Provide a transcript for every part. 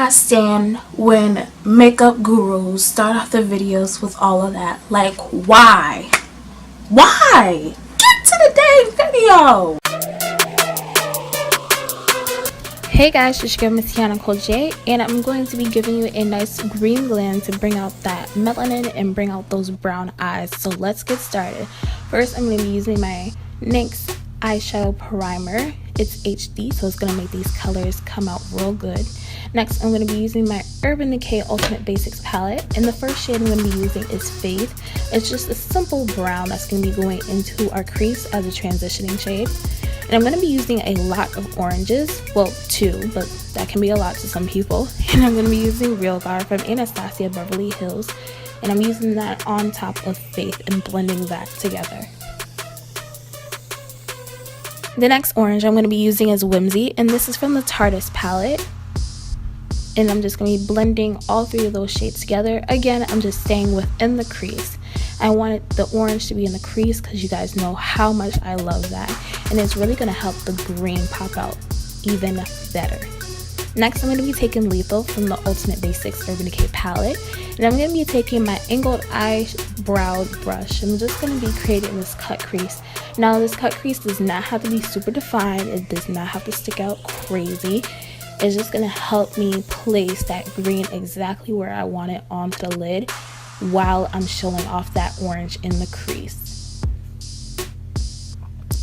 cannot stand when makeup gurus start off their videos with all of that. Like, why? Why? Get to the dang video! Hey guys, it's your girl Miss Tiananicole.J, and I'm going to be giving you a nice green blend to bring out that melanin and bring out those brown eyes. So let's get started. First, I'm going to be using my Thanx eyeshadow primer. It's HD, so it's going to make these colors come out real good. Next, I'm going to be using my Urban Decay Ultimate Basics palette, and the first shade I'm going to be using is Faith. It's just a simple brown that's going to be going into our crease as a transitioning shade. And I'm going to be using a lot of oranges, well, 2, but that can be a lot to some people. And I'm going to be using Real Guard from Anastasia Beverly Hills, and I'm using that on top of Faith and blending that together. The next orange I'm going to be using is Whimsy, and this is from the Tartus palette. And I'm just going to be blending all 3 of those shades together. Again, I'm just staying within the crease. I wanted the orange to be in the crease because you guys know how much I love that. And it's really going to help the green pop out even better. Next, I'm going to be taking Lethal from the Ultimate Basics Urban Decay palette. And I'm going to be taking my angled eyebrow brush. I'm just going to be creating this cut crease. Now, this cut crease does not have to be super defined. It does not have to stick out crazy. It's just going to help me place that green exactly where I want it onto the lid while I'm showing off that orange in the crease.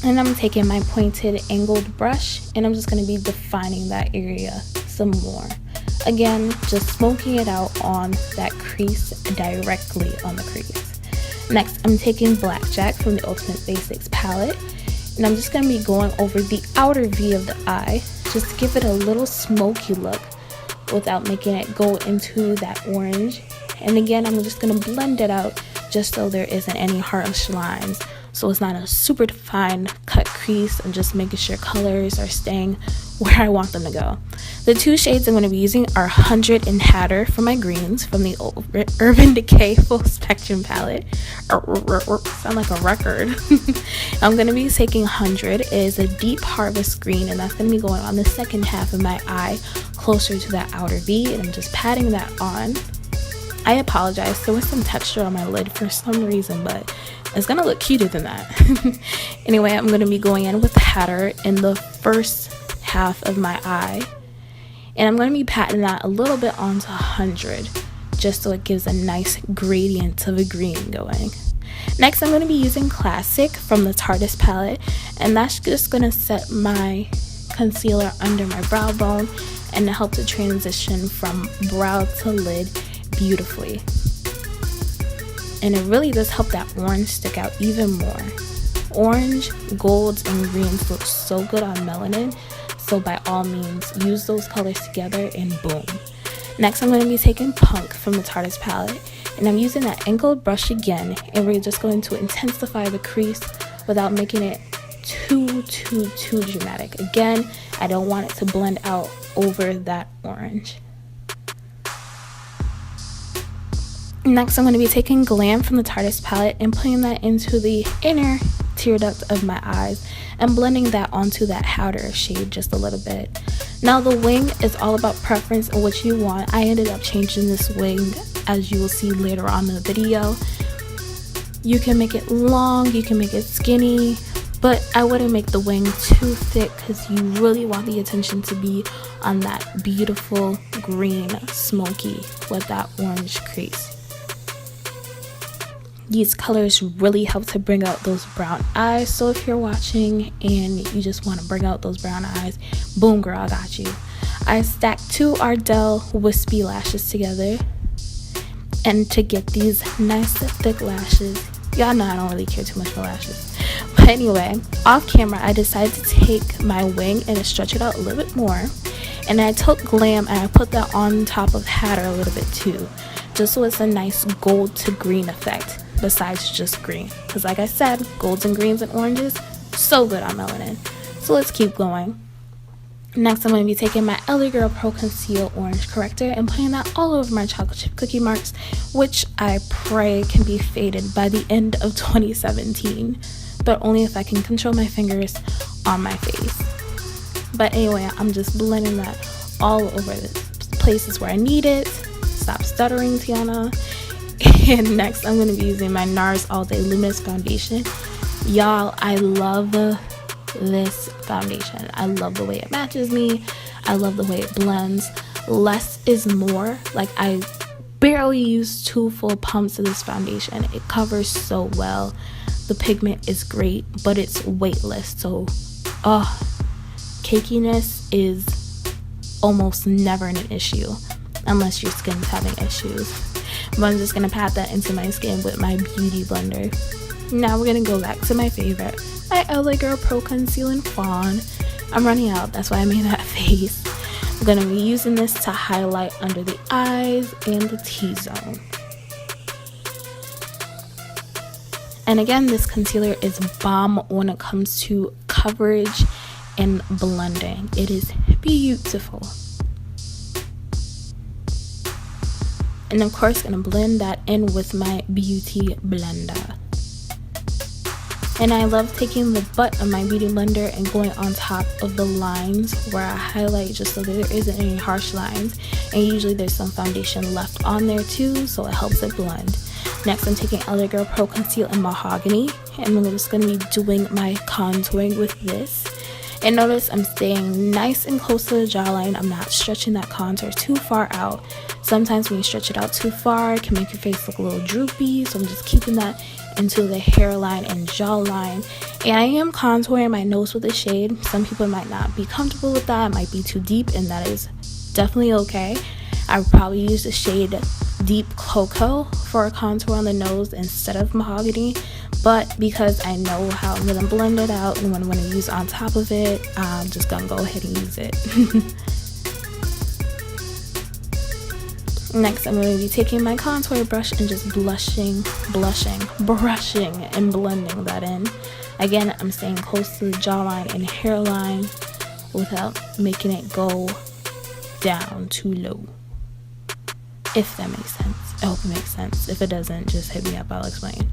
And I'm taking my pointed angled brush and I'm just going to be defining that area some more. Again, just smoking it out on that crease, directly on the crease. Next, I'm taking Blackjack from the Ultimate Basics palette, and I'm just going to be going over the outer V of the eye just to give it a little smoky look without making it go into that orange. And again, I'm just going to blend it out just so there isn't any harsh lines, so it's not a super defined cut crease, and just making sure colors are staying where I want them to go. The 2 shades I'm going to be using are 100 and Hatter for my greens from the Urban Decay Full Spectrum palette. Sound like a record. I'm going to be taking 100. It is a deep harvest green, and that's going to be going on the second half of my eye, closer to that outer V, and I'm just patting that on. I apologize, there was some texture on my lid for some reason, but it's gonna look cuter than that. Anyway, I'm gonna be going in with Hatter in the first half of my eye, and I'm gonna be patting that a little bit onto 100, just so it gives a nice gradient of a green going. Next, I'm gonna be using Classic from the Tartus palette, and that's just gonna set my concealer under my brow bone and help to transition from brow to lid beautifully. And it really does help that orange stick out even more. Orange, golds, and greens look so good on melanin, so by all means use those colors together and boom. Next, I'm going to be taking Punk from the Tartus palette, and I'm using that angled brush again, and we're just going to intensify the crease without making it too dramatic. Again, I don't want it to blend out over that orange. Next, I'm going to be taking Glam from the Tartus palette and putting that into the inner tear duct of my eyes and blending that onto that Hatter shade just a little bit. Now, the wing is all about preference and what you want. I ended up changing this wing, as you will see later on in the video. You can make it long, you can make it skinny, but I wouldn't make the wing too thick because you really want the attention to be on that beautiful green smoky with that orange crease. These colors really help to bring out those brown eyes, so if you're watching and you just want to bring out those brown eyes, boom girl, I got you. I stacked 2 Ardell wispy lashes together, and to get these nice thick lashes, y'all know I don't really care too much for lashes, but anyway, off camera I decided to take my wing and stretch it out a little bit more, and I took Glam and I put that on top of Hatter a little bit too, just so it's a nice gold to green effect besides just green, because like I said, golds and greens and oranges, so good on melanin. So let's keep going. Next, I'm going to be taking my LA Girl Pro Conceal Orange Corrector and putting that all over my chocolate chip cookie marks, which I pray can be faded by the end of 2017, but only if I can control my fingers on my face. But anyway, I'm just blending that all over this places where I need it. Stop stuttering, Tiana. And next, I'm going to be using my NARS All Day Luminous Foundation. Y'all, I love this foundation. I love the way it matches me. I love the way it blends. Less is more. Like, I barely use 2 full pumps of this foundation. It covers so well. The pigment is great, but it's weightless. So, cakiness is almost never an issue unless your skin's having issues. But I'm just going to pat that into my skin with my beauty blender. Now we're going to go back to my favorite, my LA Girl Pro Conceal in Fawn. I'm running out, that's why I made that face. I'm going to be using this to highlight under the eyes and the T-zone. And again, this concealer is bomb when it comes to coverage and blending. It is beautiful. And of course, gonna blend that in with my beauty blender. And I love taking the butt of my beauty blender and going on top of the lines where I highlight, just so there isn't any harsh lines. And usually there's some foundation left on there too, so it helps it blend. Next, I'm taking LA Girl Pro Conceal in Mahogany, and I'm just going to be doing my contouring with this. And notice I'm staying nice and close to the jawline. I'm not stretching that contour too far out. Sometimes when you stretch it out too far, it can make your face look a little droopy, so I'm just keeping that into the hairline and jawline. And I am contouring my nose with a shade. Some people might not be comfortable with that. It might be too deep, and that is definitely okay. I would probably use the shade Deep Cocoa for a contour on the nose instead of Mahogany, but because I know how I'm going to blend it out and what I'm going to use on top of it, I'm just going to go ahead and use it. Next, I'm going to be taking my contour brush and just brushing and blending that in. Again, I'm staying close to the jawline and hairline without making it go down too low. If that makes sense. I hope it makes sense. If it doesn't, just hit me up, I'll explain.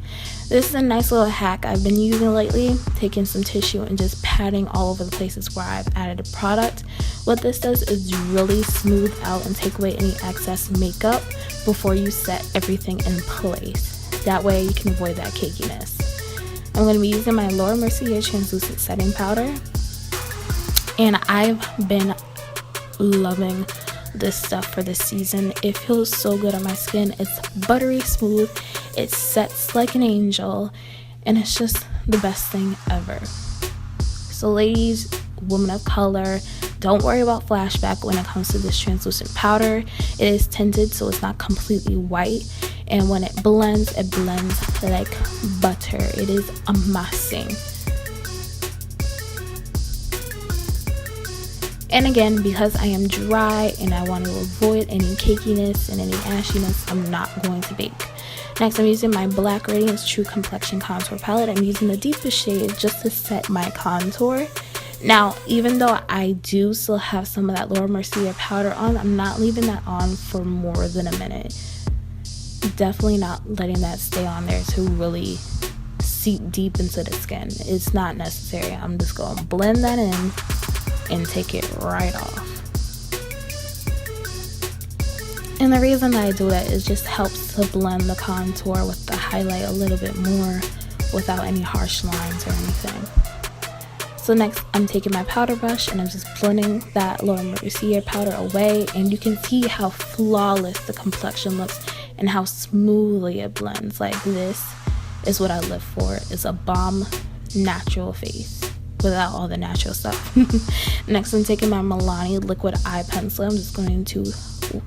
This is a nice little hack I've been using lately, taking some tissue and just patting all over the places where I've added a product. What this does is really smooth out and take away any excess makeup before you set everything in place. That way you can avoid that cakiness. I'm going to be using my Laura Mercier translucent setting powder, and I've been loving this stuff for this season. It feels so good on my skin. It's buttery smooth, it sets like an angel, and it's just the best thing ever. So ladies, women of color, don't worry about flashback when it comes to this translucent powder. It is tinted, so it's not completely white, and when it blends like butter. It is amazing. And again, because I am dry and I want to avoid any cakiness and any ashiness, I'm not going to bake. Next, I'm using my Black Radiance True Complexion Contour Palette. I'm using the deepest shade just to set my contour. Now, even though I do still have some of that Laura Mercier powder on, I'm not leaving that on for more than a minute. Definitely not letting that stay on there to really seep deep into the skin. It's not necessary. I'm just going to blend that in and take it right off. And the reason that I do that is just helps to blend the contour with the highlight a little bit more without any harsh lines or anything. So next, I'm taking my powder brush and I'm just blending that Laura Mercier powder away, and you can see how flawless the complexion looks and how smoothly it blends. Like, this is what I live for. It's a bomb natural face without all the natural stuff. Next, I'm taking my Milani liquid eye pencil. I'm just going to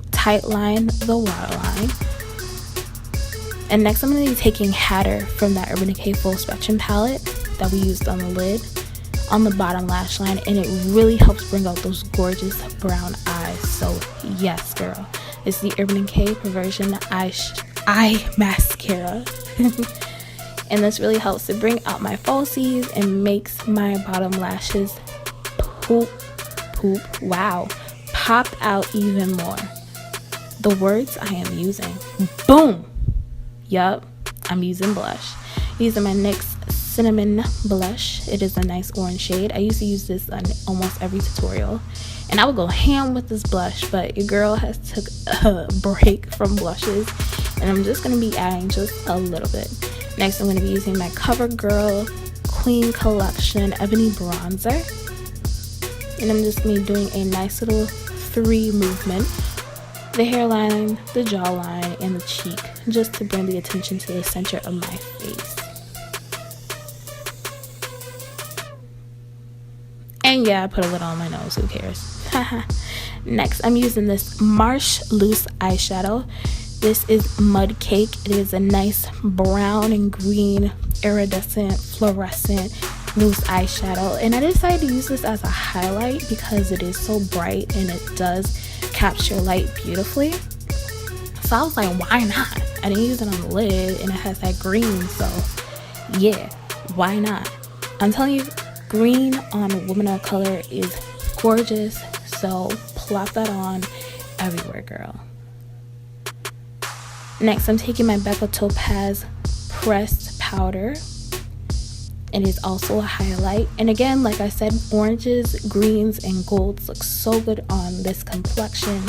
tight line the waterline. And next, I'm going to be taking Hatter from that Urban Decay Full Spectrum palette that we used on the lid, on the bottom lash line, and it really helps bring out those gorgeous brown eyes. So yes, girl, it's the Urban Decay Perversion Eye Mascara. And this really helps to bring out my falsies and makes my bottom lashes pop out even more. The words I am using, boom. Yup, I'm using blush. Using my NYX cinnamon blush. It is a nice orange shade. I used to use this on almost every tutorial, and I would go ham with this blush, but your girl has took a break from blushes, and I'm just going to be adding just a little bit. Next, I'm going to be using my CoverGirl Clean Collection Ebony Bronzer, and I'm just going to be doing a nice little 3 movement: the hairline, the jawline, and the cheek, just to bring the attention to the center of my face. And yeah, I put a little on my nose, who cares? Next, I'm using this Marsh Loose eyeshadow. This is Mud Cake. It is a nice brown and green iridescent fluorescent loose eyeshadow, and I decided to use this as a highlight because it is so bright and it does capture light beautifully. So I was like, why not? I didn't use it on the lid, and it has that green, so yeah, why not? I'm telling you, green on a woman of color is gorgeous, so plop that on everywhere, girl. Next, I'm taking my Becca Topaz pressed powder. It is also a highlight, and again, like I said, oranges, greens, and golds look so good on this complexion,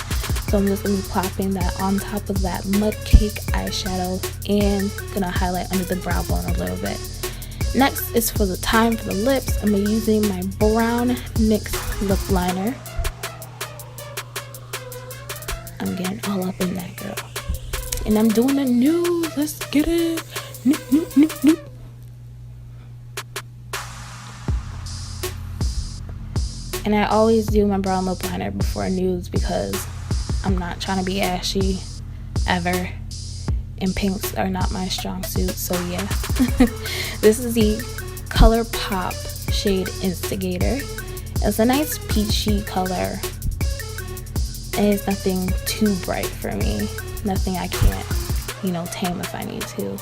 so I'm just going to be plopping that on top of that Mud Cake eyeshadow and going to highlight under the brow bone a little bit. Next is for the lips. I'm using my brown NYX lip liner. I'm getting all up in that, girl. And I'm doing a nude. Let's get it. Nude. And I always do my brown lip liner before nudes because I'm not trying to be ashy ever. And pinks are not my strong suit, so yeah. This is the ColourPop shade Instigator. It's a nice peachy color, and it's nothing too bright for me. Nothing I can't, tame if I need to.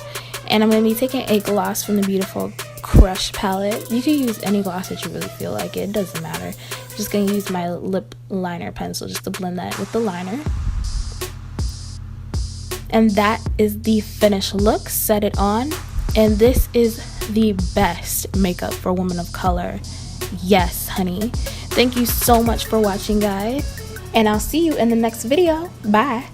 And I'm going to be taking a gloss from the Beautiful Crush palette. You can use any gloss that you really feel like. It doesn't matter. I'm just going to use my lip liner pencil just to blend that with the liner. And that is the finished look. Set it on, and this is the best makeup for women of color. Yes, honey. Thank you so much for watching, guys, and I'll see you in the next video. Bye.